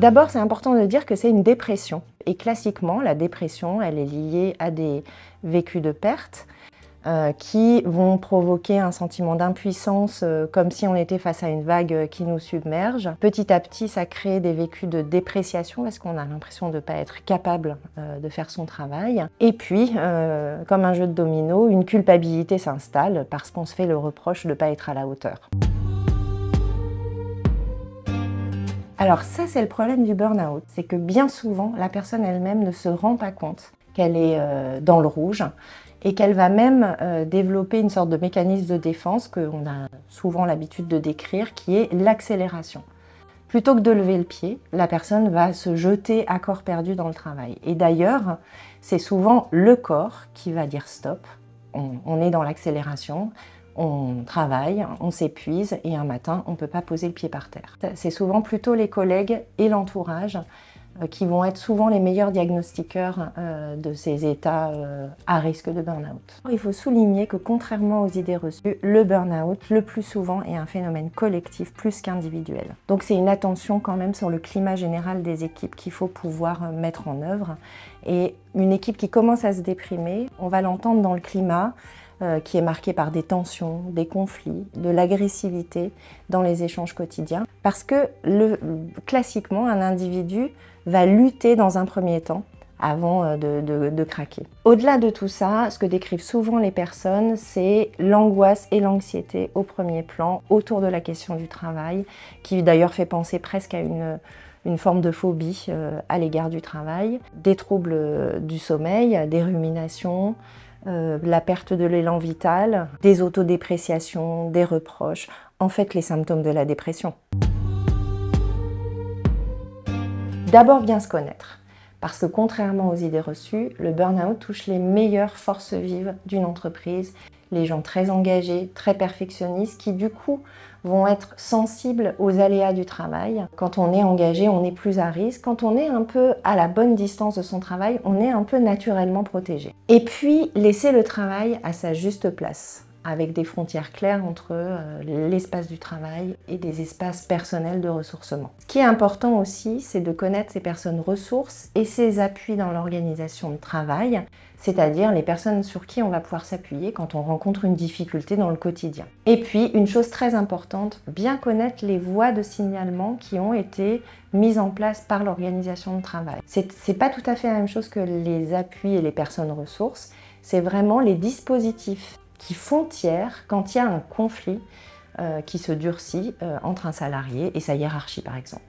D'abord, c'est important de dire que c'est une dépression. Et classiquement, la dépression, elle est liée à des vécus de perte qui vont provoquer un sentiment d'impuissance, comme si on était face à une vague qui nous submerge. Petit à petit, ça crée des vécus de dépréciation parce qu'on a l'impression de ne pas être capable de faire son travail. Et puis, comme un jeu de domino, une culpabilité s'installe parce qu'on se fait le reproche de ne pas être à la hauteur. Alors ça, c'est le problème du burn-out, c'est que bien souvent, la personne elle-même ne se rend pas compte qu'elle est dans le rouge et qu'elle va même développer une sorte de mécanisme de défense qu'on a souvent l'habitude de décrire, qui est l'accélération. Plutôt que de lever le pied, la personne va se jeter à corps perdu dans le travail. Et d'ailleurs, c'est souvent le corps qui va dire stop, on est dans l'accélération, on travaille, on s'épuise et un matin, on ne peut pas poser le pied par terre. C'est souvent plutôt les collègues et l'entourage qui vont être souvent les meilleurs diagnostiqueurs de ces états à risque de burn-out. Il faut souligner que contrairement aux idées reçues, le burn-out, le plus souvent, est un phénomène collectif plus qu'individuel. Donc c'est une attention quand même sur le climat général des équipes qu'il faut pouvoir mettre en œuvre. Et une équipe qui commence à se déprimer, on va l'entendre dans le climat, qui est marqué par des tensions, des conflits, de l'agressivité dans les échanges quotidiens. Parce que classiquement, un individu va lutter dans un premier temps avant de craquer. Au-delà de tout ça, ce que décrivent souvent les personnes, c'est l'angoisse et l'anxiété au premier plan autour de la question du travail, qui d'ailleurs fait penser presque à une forme de phobie à l'égard du travail, des troubles du sommeil, des ruminations, la perte de l'élan vital, des autodépréciations, des reproches, en fait les symptômes de la dépression. D'abord bien se connaître, parce que contrairement aux idées reçues, le burn-out touche les meilleures forces vives d'une entreprise, les gens très engagés, très perfectionnistes, qui du coup vont être sensibles aux aléas du travail. Quand on est engagé, on est plus à risque. Quand on est un peu à la bonne distance de son travail, on est un peu naturellement protégé. Et puis, laisser le travail à sa juste place, avec des frontières claires entre l'espace du travail et des espaces personnels de ressourcement. Ce qui est important aussi, c'est de connaître ces personnes ressources et ses appuis dans l'organisation de travail, c'est-à-dire les personnes sur qui on va pouvoir s'appuyer quand on rencontre une difficulté dans le quotidien. Et puis, une chose très importante, bien connaître les voies de signalement qui ont été mises en place par l'organisation de travail. C'est pas tout à fait la même chose que les appuis et les personnes ressources, c'est vraiment les dispositifs qui font tiers quand il y a un conflit qui se durcit entre un salarié et sa hiérarchie par exemple.